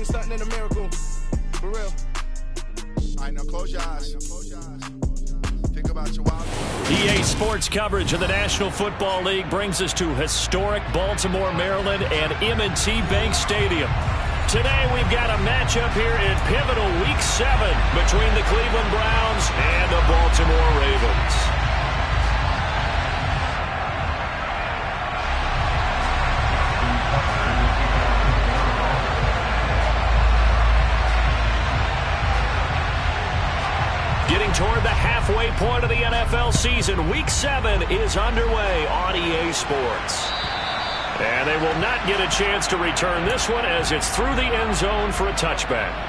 ain't something in a miracle. For real. All right, now close your eyes. Think about your wild. EA Sports coverage of the National Football League brings us to historic Baltimore, Maryland, and M&T Bank Stadium. Today we've got a matchup here in pivotal Week 7 between the Cleveland Browns and the Baltimore Ravens. Getting toward the halfway point of the NFL season, Week 7 is underway on EA Sports. And they will not get a chance to return this one as it's through the end zone for a touchback.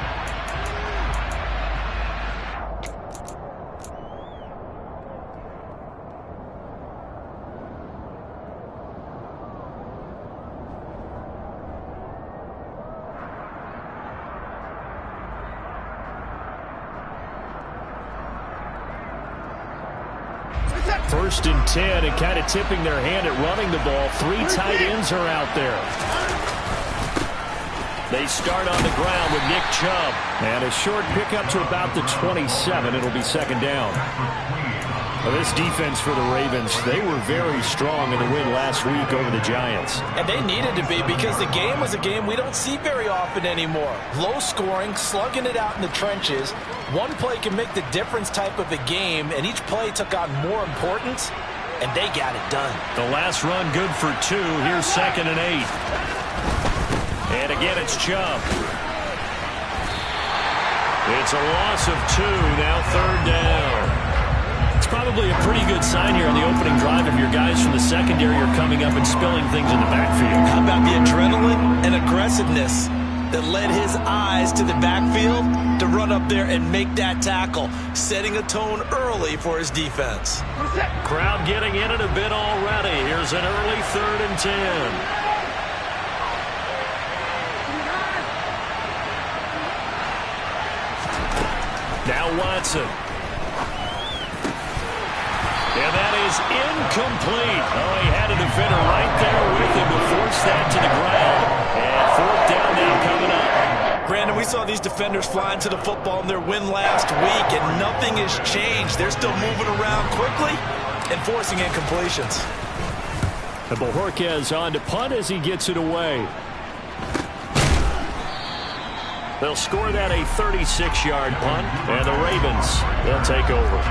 First and 10, and kind of tipping their hand at running the ball. 3 tight ends are out there. They start on the ground with Nick Chubb. And a short pickup to about the 27. It'll be second down. Well, this defense for the Ravens, they were very strong in the win last week over the Giants. And they needed to be because the game was a game we don't see very often anymore. Low scoring, slugging it out in the trenches. One play can make the difference type of a game, and each play took on more importance, and they got it done. The last run good for 2. Here's second and 8. And again, it's Chubb. It's a loss of 2, now third down. It's probably a pretty good sign here on the opening drive if your guys from the secondary are coming up and spilling things in the backfield. How about the adrenaline and aggressiveness that led his eyes to the backfield to run up there and make that tackle, setting a tone early for his defense. Crowd getting in it a bit already. Here's an early third and 10. Now Watson. And that is incomplete. Oh, he had a defender right there with him to force that to the ground. And fourth down now coming up. Brandon, we saw these defenders flying to the football in their win last week, and nothing has changed. They're still moving around quickly and forcing incompletions. And Bojorquez on to punt as he gets it away. They'll score that a 36-yard punt, and the Ravens, they'll take over.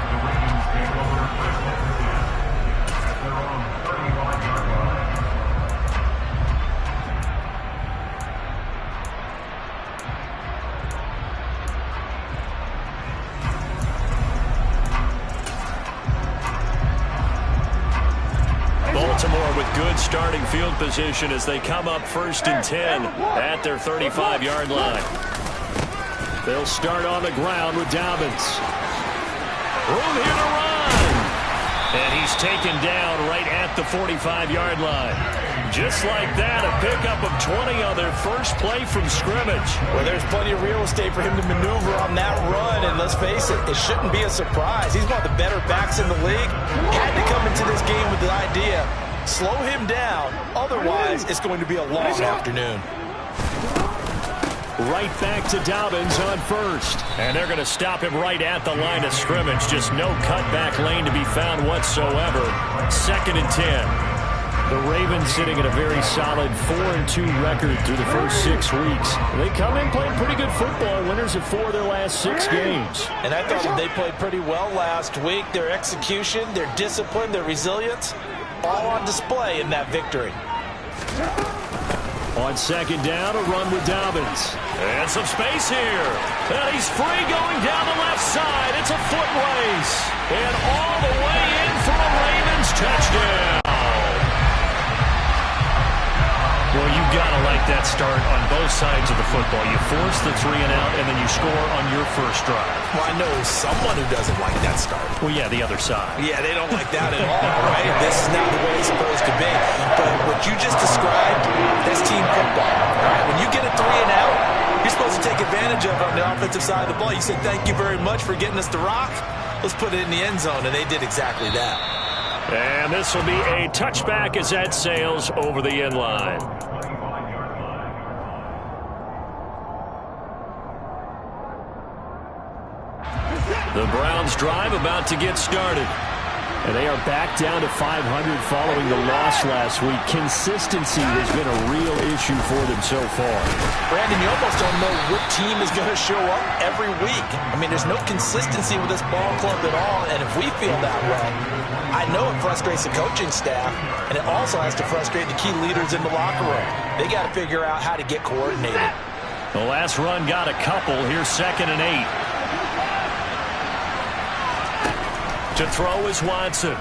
Baltimore with good starting field position as they come up first and 10 at their 35-yard line. They'll start on the ground with Dobbins. Room here to run. And he's taken down right at the 45-yard line. Just like that, a pickup of 20 on their first play from scrimmage. Well, there's plenty of real estate for him to maneuver on that run, and let's face it, it shouldn't be a surprise. He's one of the better backs in the league. Had to come into this game with the idea, slow him down, otherwise it's going to be a long afternoon. Right back to Dobbins on first. And they're going to stop him right at the line of scrimmage. Just no cutback lane to be found whatsoever. Second and 10. The Ravens sitting at a very solid 4-2 record through the first 6 weeks. They come in playing pretty good football, winners of 4 of their last 6 games. And I thought they played pretty well last week. Their execution, their discipline, their resilience, all on display in that victory. On second down, a run with Dobbins. And some space here. And he's free going down the left side. It's a foot race. And all the way in for a Ravens touchdown. Well, you've got to like that start on both sides of the football. You force the 3 and out, and then you score on your first drive. Well, I know someone who doesn't like that start. Well, yeah, the other side. Yeah, they don't like that at all, right? This is not the way it's supposed to be. But what you just described, that's team football. All right, when you get a 3 and out, you're supposed to take advantage of it on the offensive side of the ball. You said, thank you very much for getting us the rock. Let's put it in the end zone, and they did exactly that. And this will be a touchback as that sails over the end line. The Browns drive about to get started. And they are back down to 500 following the loss last week. Consistency has been a real issue for them so far. Brandon, you almost don't know what team is going to show up every week. I mean, there's no consistency with this ball club at all, and if we feel that way, I know it frustrates the coaching staff, and it also has to frustrate the key leaders in the locker room. They got to figure out how to get coordinated. The last run got a couple. Here's 2nd and 8. To throw is Watson.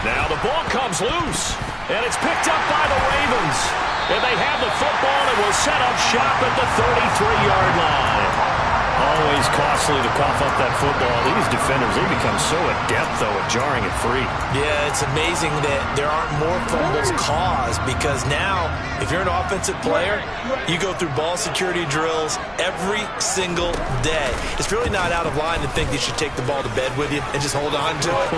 Now the ball comes loose, and it's picked up by the Ravens. And they have the football and will set up shop at the 33-yard line. Always costly to cough up that football. These defenders, they become so adept, though, at jarring it free. Yeah, it's amazing that there aren't more fumbles caused, because now, if you're an offensive player, you go through ball security drills every single day. It's really not out of line to think you should take the ball to bed with you and just hold on to it.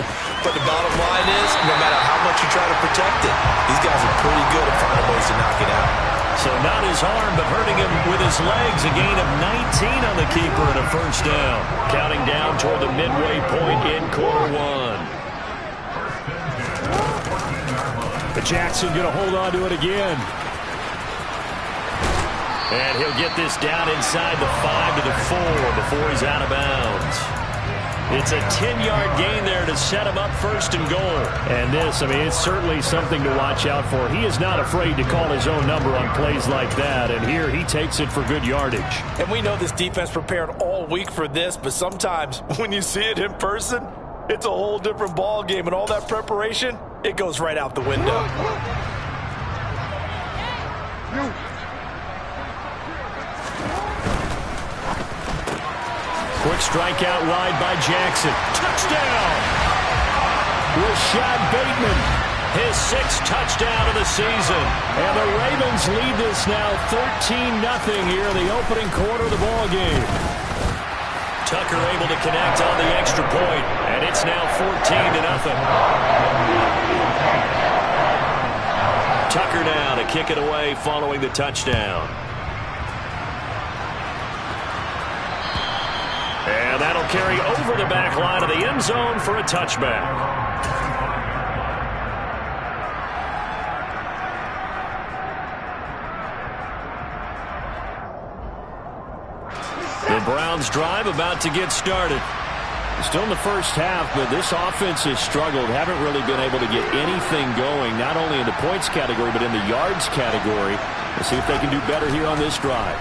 But the bottom line is, no matter how much you try to protect it, these guys are pretty good at finding ways to knock it out. So not his arm, but hurting him with his legs. A gain of 19 on the keeper and a first down. Counting down toward the midway point in quarter 1. But Jackson going to hold on to it again. And he'll get this down inside the 5 to the 4 before he's out of bounds. It's a 10-yard gain there to set him up 1st and goal. And this, I mean, it's certainly something to watch out for. He is not afraid to call his own number on plays like that. And here he takes it for good yardage. And we know this defense prepared all week for this, but sometimes when you see it in person, it's a whole different ball game. And all that preparation, it goes right out the window. Quick strike out wide by Jackson. Touchdown! Rashad Bateman, his 6th touchdown of the season. And the Ravens lead this now 13-0 here in the opening quarter of the ball game. Tucker able to connect on the extra point, and it's now 14-0. Tucker now to kick it away following the touchdown. And that'll carry over the back line of the end zone for a touchback. The Browns drive about to get started. Still in the first half, but this offense has struggled. Haven't really been able to get anything going, not only in the points category, but in the yards category. Let's see if they can do better here on this drive.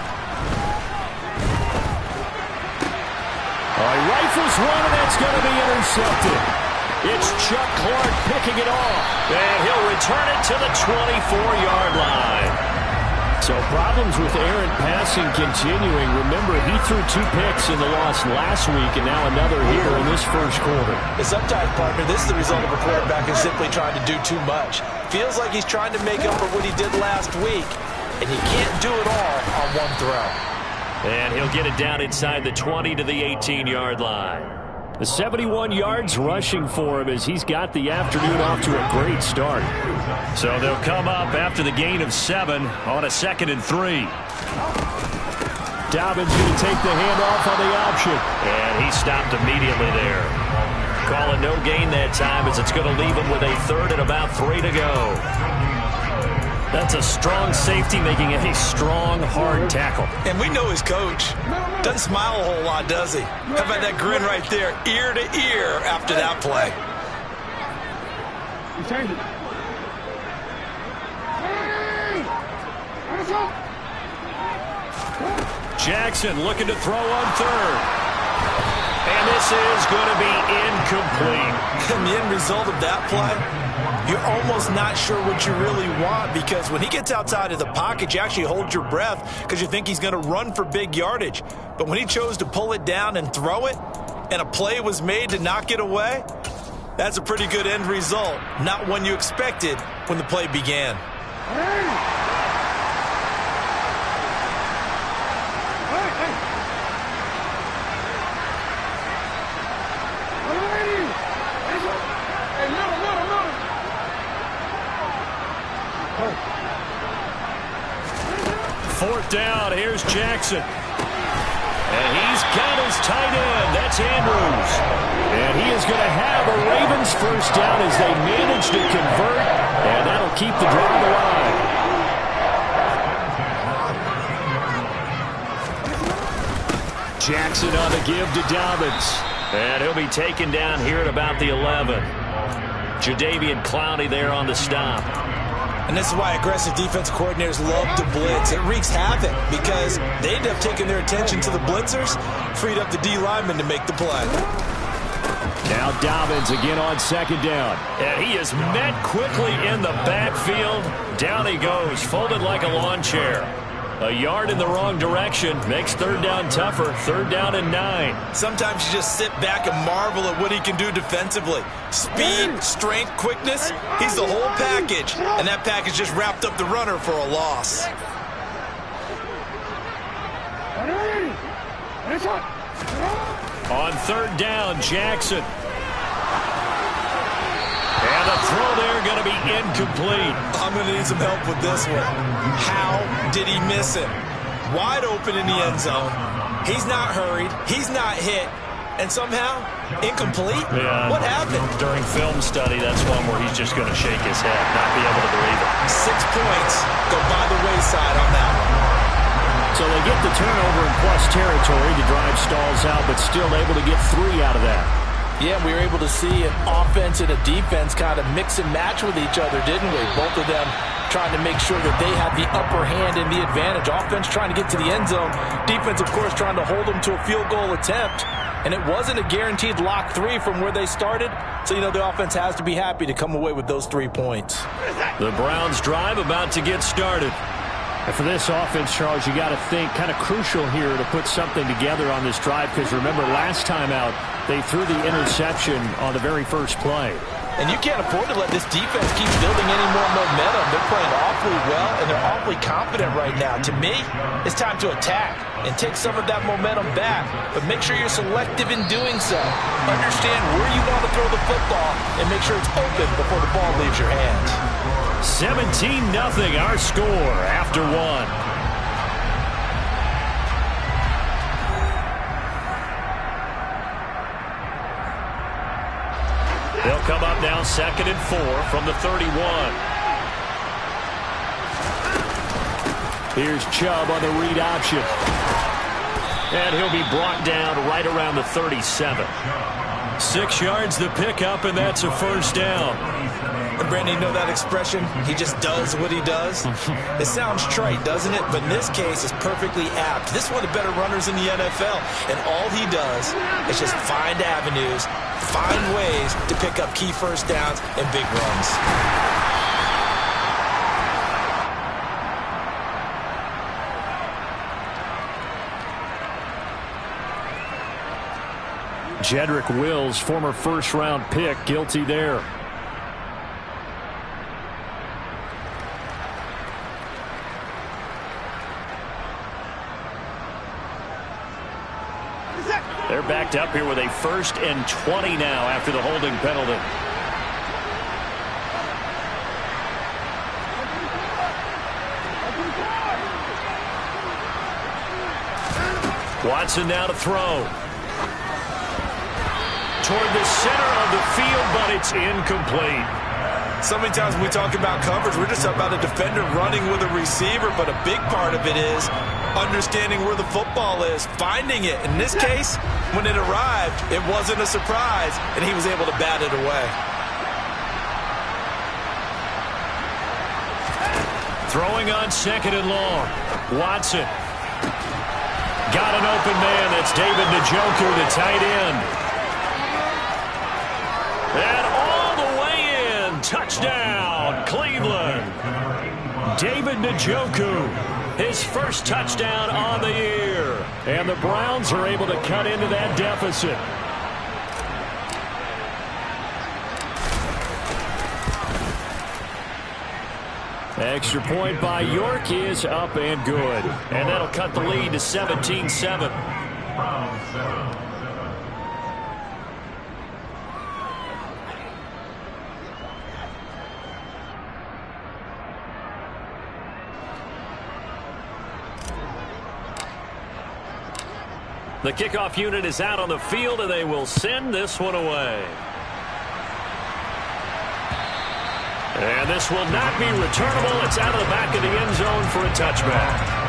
He rifles one, and that's going to be intercepted. It's Chuck Clark picking it off, and he'll return it to the 24-yard line. So problems with errant passing continuing. Remember, he threw 2 picks in the loss last week, and now another here in this first quarter. And sometimes, partner, this is the result of a quarterback who's simply trying to do too much. Feels like he's trying to make up for what he did last week, and he can't do it all on one throw. And he'll get it down inside the 20 to the 18-yard line. The 71 yards rushing for him as he's got the afternoon off to a great start. So they'll come up after the gain of 7 on a 2nd and 3. Dobbins going to take the handoff on the option. And he stopped immediately there. Call it no gain that time as it's going to leave him with a 3rd and about 3 to go. That's a strong safety making a strong, hard tackle. And we know his coach. Doesn't smile a whole lot, does he? How about that grin right there, ear to ear after that play? Jackson looking to throw on 3rd. And this is going to be incomplete. And the end result of that play, you're almost not sure what you really want, because when he gets outside of the pocket, you actually hold your breath because you think he's going to run for big yardage. But when he chose to pull it down and throw it, and a play was made to knock it away, that's a pretty good end result. Not one you expected when the play began. Fourth down, here's Jackson. And he's got his tight end. That's Andrews. And he is going to have a Ravens first down as they manage to convert. And that'll keep the drive alive. Jackson on the give to Dobbins. And he'll be taken down here at about the 11. Jadeveon Clowney there on the stop. And this is why aggressive defense coordinators love to blitz. It wreaks havoc because they end up taking their attention to the blitzers, freed up the D lineman to make the play. Now Dobbins again on second down. And he is met quickly in the backfield. Down he goes, folded like a lawn chair. A yard in the wrong direction makes third down tougher. Third down and 9. Sometimes you just sit back and marvel at what he can do defensively. Speed, strength, quickness, he's the whole package. And that package just wrapped up the runner for a loss. On third down, Jackson. And the throw there going to be incomplete. I'm going to need some help with this one. How did he miss it? Wide open in the end zone. He's not hurried. He's not hit. And somehow, incomplete? Yeah, what happened? During film study, that's one where he's just going to shake his head, not be able to believe it. 6 points go by the wayside on that one. So they get the turnover in plus territory. The drive stalls out, but still able to get 3 out of that. Yeah, we were able to see an offense and a defense kind of mix and match with each other, didn't we? Both of them trying to make sure that they had the upper hand and the advantage. Offense trying to get to the end zone. Defense, of course, trying to hold them to a field goal attempt. And it wasn't a guaranteed lock 3 from where they started. So, you know, the offense has to be happy to come away with those 3 points. The Browns drive about to get started. And for this offense, Charles, you got to think kind of crucial here to put something together on this drive, because remember last time out they threw the interception on the very first play. And you can't afford to let this defense keep building any more momentum. They're playing awfully well, and they're awfully confident right now. To me, it's time to attack and take some of that momentum back, but make sure you're selective in doing so. Understand where you want to throw the football and make sure it's open before the ball leaves your hands. 17-0 our score after 1. They'll come up now 2nd and 4 from the 31. Here's Chubb on the read option. And he'll be brought down right around the 37. 6 yards the pickup, and that's a first down. And Brandon, you know that expression? He just does what he does. It sounds trite, doesn't it? But in this case, it's perfectly apt. This is one of the better runners in the NFL. And all he does is just find avenues, find ways to pick up key first downs and big runs. Jedrick Wills, former first-round pick, guilty there. They're backed up here with a 1st and 20 now after the holding penalty. Watson now to throw. Toward the center of the field, but it's incomplete. So many times when we talk about coverage, we're just about a defender running with a receiver, but a big part of it is understanding where the football is, finding it. In this case, when it arrived, it wasn't a surprise, and he was able to bat it away. Throwing on 2nd and long. Watson. Got an open man. That's David Njoku, the tight end. And all the way in. Touchdown, Cleveland. David Njoku, his first touchdown on the year. And the Browns are able to cut into that deficit. Extra point by York is up and good. And that'll cut the lead to 17-7. The kickoff unit is out on the field, and they will send this one away. And this will not be returnable. It's out of the back of the end zone for a touchback.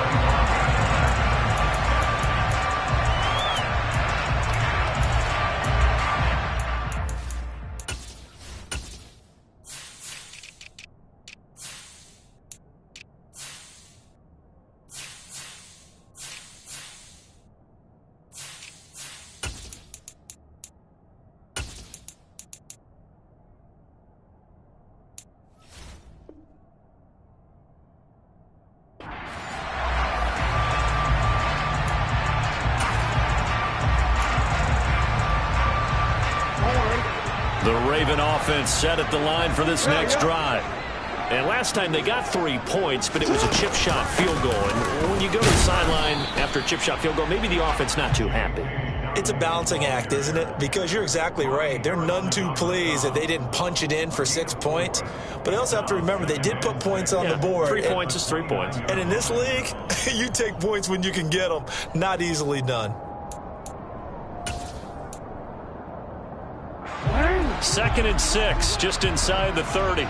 The Raven offense set at the line for this next drive. And last time they got 3 points, but it was a chip shot field goal. And when you go to the sideline after a chip shot field goal, maybe the offense not too happy. It's a balancing act, isn't it? Because you're exactly right. They're none too pleased that they didn't punch it in for 6 points. But they also have to remember they did put points on the board. 3 points is 3 points. And in this league, you take points when you can get them. Not easily done. 2nd and 6, just inside the 30.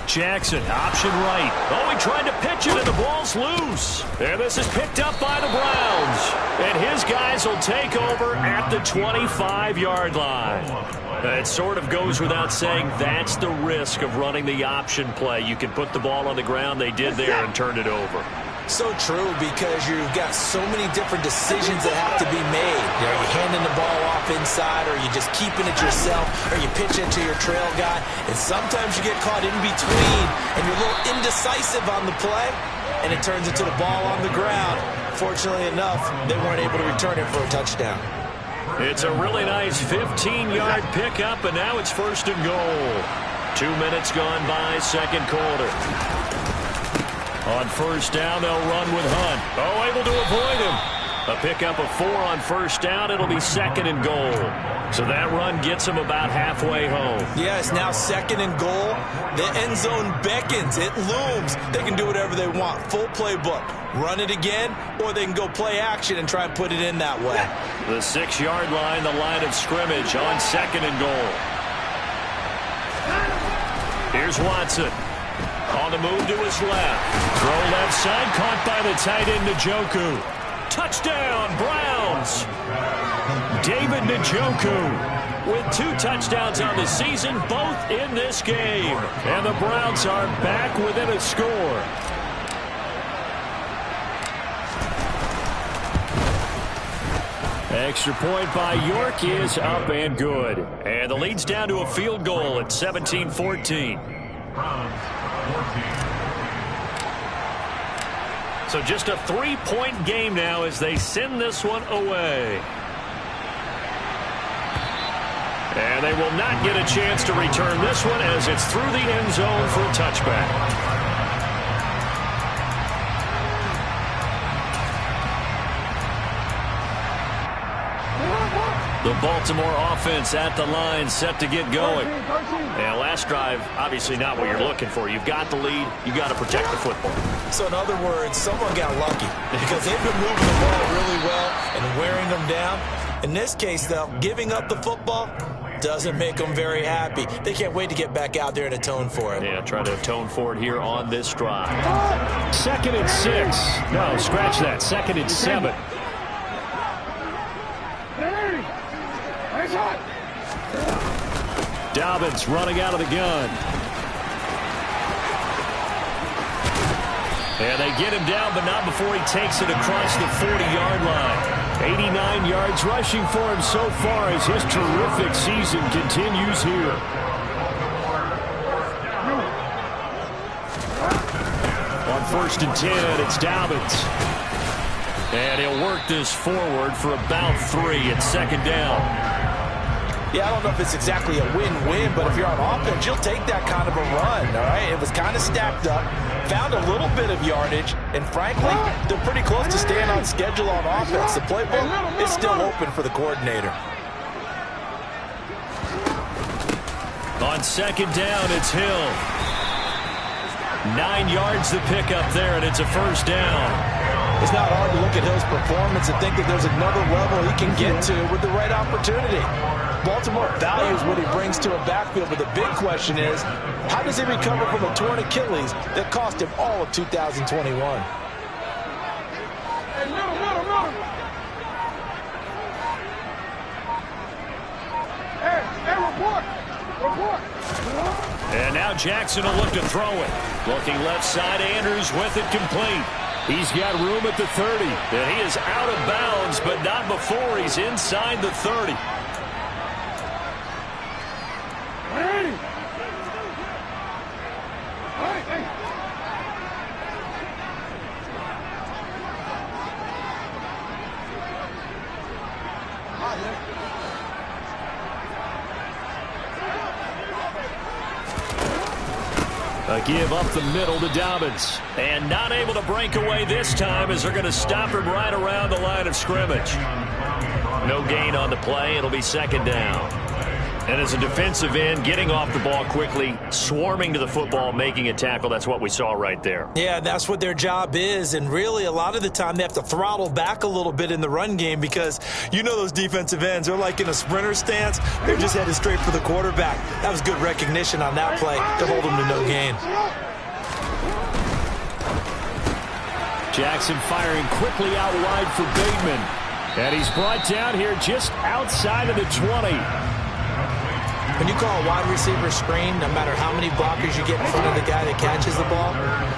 Jackson, option right. Oh, he tried to pitch it, and the ball's loose. And this is picked up by the Browns. And his guys will take over at the 25-yard line. It sort of goes without saying that's the risk of running the option play. You can put the ball on the ground. They did there and turned it over. So true, because you've got so many different decisions that have to be made. Are you handing the ball off inside, or are you just keeping it yourself, or you pitch it to your trail guy? And sometimes you get caught in between, and you're a little indecisive on the play, and it turns into the ball on the ground. Fortunately enough, they weren't able to return it for a touchdown. It's a really nice 15-yard pickup, and now it's 1st and goal. 2 minutes gone by, second quarter. On 1st down, they'll run with Hunt. Oh, able to avoid him. A pickup of 4 on 1st down. It'll be 2nd and goal. So that run gets them about halfway home. Yeah, it's now 2nd and goal. The end zone beckons. It looms. They can do whatever they want. Full playbook. Run it again, or they can go play action and try and put it in that way. The 6-yard line, the line of scrimmage on 2nd and goal. Here's Watson. On the move to his left. Throw left side, caught by the tight end, Njoku. Touchdown, Browns! David Njoku with 2 touchdowns on the season, both in this game. And the Browns are back within a score. Extra point by York is up and good. And the lead's down to a field goal at 17-14. So just a 3-point game now as they send this one away. And they will not get a chance to return this one as it's through the end zone for a touchback. The Baltimore offense at the line, set to get going. And last drive, obviously not what you're looking for. You've got the lead. You've got to protect the football. So in other words, someone got lucky because they've been moving the ball really well and wearing them down. In this case, though, giving up the football doesn't make them very happy. They can't wait to get back out there and atone for it. Yeah, try to atone for it here on this drive. 2nd and 6. No, scratch that. 2nd and 7. Dobbins running out of the gun. And they get him down, but not before he takes it across the 40-yard line. 89 yards rushing for him so far as his terrific season continues here. On 1st and 10, it's Dobbins. And he'll work this forward for about 3 at 2nd down. Yeah, I don't know if it's exactly a win-win, but if you're on offense, you'll take that kind of a run, all right? It was kind of stacked up, found a little bit of yardage, and frankly, they're pretty close to staying on schedule on offense. The playbook is still open for the coordinator. On 2nd down, it's Hill. 9 yards to pick up there, and it's a first down. It's not hard to look at Hill's performance and think that there's another level he can get to with the right opportunity. Baltimore values what he brings to a backfield, but the big question is, how does he recover from a torn Achilles that cost him all of 2021? And now Jackson will look to throw it. Looking left side, Andrews with it complete. He's got room at the 30. And he is out of bounds, but not before he's inside the 30. A give up the middle to Dobbins. And not able to break away this time as they're going to stop him right around the line of scrimmage. No gain on the play. It'll be second down. And as a defensive end, getting off the ball quickly, swarming to the football, making a tackle, that's what we saw right there. Yeah, that's what their job is. And really, a lot of the time, they have to throttle back a little bit in the run game because you know those defensive ends, they're like in a sprinter stance. They're just headed straight for the quarterback. That was good recognition on that play to hold them to no gain. Jackson firing quickly out wide for Bateman. And he's brought down here just outside of the 20. When you call a wide receiver screen, no matter how many blockers you get in front of the guy that catches the ball,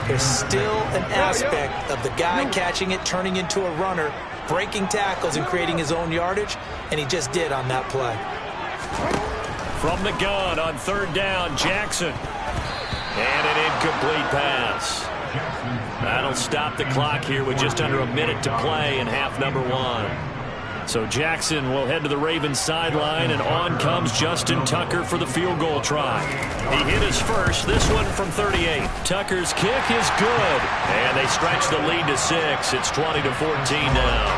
there's still an aspect of the guy catching it, turning into a runner, breaking tackles and creating his own yardage, and he just did on that play. From the gun on third down, Jackson. And an incomplete pass. That'll stop the clock here with just under a minute to play in half number 1. So Jackson will head to the Ravens sideline, and on comes Justin Tucker for the field goal try. He hit his first, this one from 38. Tucker's kick is good, and they stretch the lead to 6. It's 20-14 now.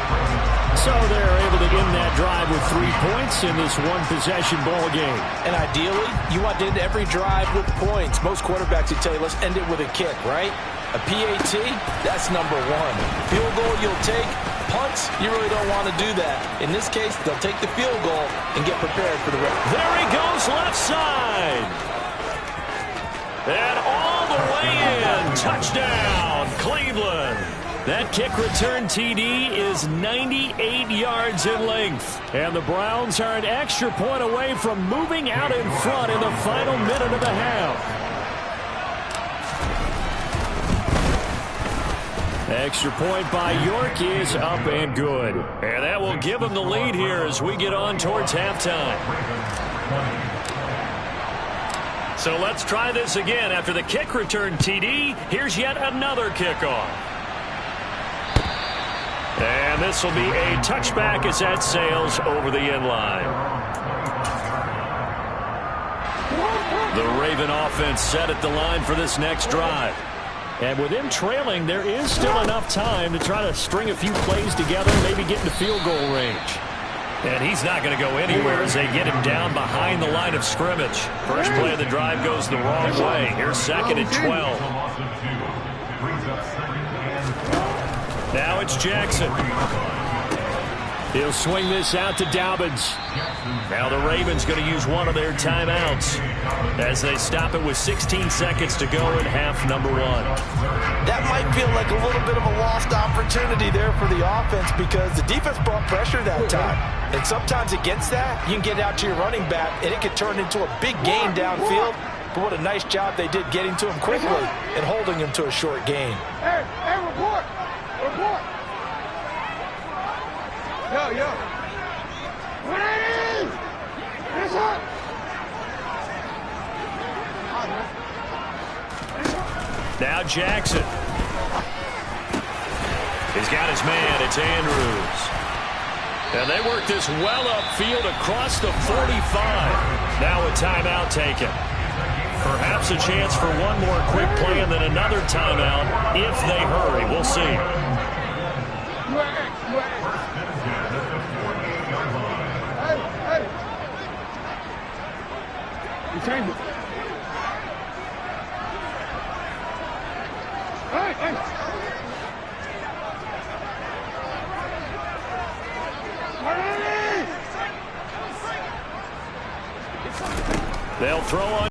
So they're able to end that drive with 3 points in this one-possession ball game. And ideally, you want to end every drive with points. Most quarterbacks would tell you, let's end it with a kick, right? A PAT, that's number 1. Field goal you'll take. Punts, you really don't want to do that. In this case, they'll take the field goal and get prepared for the rest. There he goes left side. And all the way in. Touchdown, Cleveland. That kick return TD is 98 yards in length. And the Browns are an extra point away from moving out in front in the final minute of the half. Extra point by York is up and good. And that will give them the lead here as we get on towards halftime. So let's try this again. After the kick return TD, here's yet another kickoff. And this will be a touchback as that sails over the end line. The Raven offense set at the line for this next drive. And with him trailing, there is still enough time to try to string a few plays together, maybe get into field goal range. And he's not going to go anywhere as they get him down behind the line of scrimmage. First play of the drive goes the wrong way. Here's second and 12. Now it's Jackson. He'll swing this out to Dobbins. Now the Ravens going to use one of their timeouts as they stop it with 16 seconds to go in half number 1. That might feel like a little bit of a lost opportunity there for the offense because the defense brought pressure that time. And sometimes against that, you can get out to your running back, and it could turn into a big gain downfield. But what a nice job they did getting to him quickly and holding him to a short gain. Hey, report! Report! Yo! What it is? It's up! Now Jackson. He's got his man. It's Andrews. And they work this well upfield across the 45. Now a timeout taken. Perhaps a chance for one more quick play and then another timeout if they hurry. We'll see. Hey, hey. They'll throw on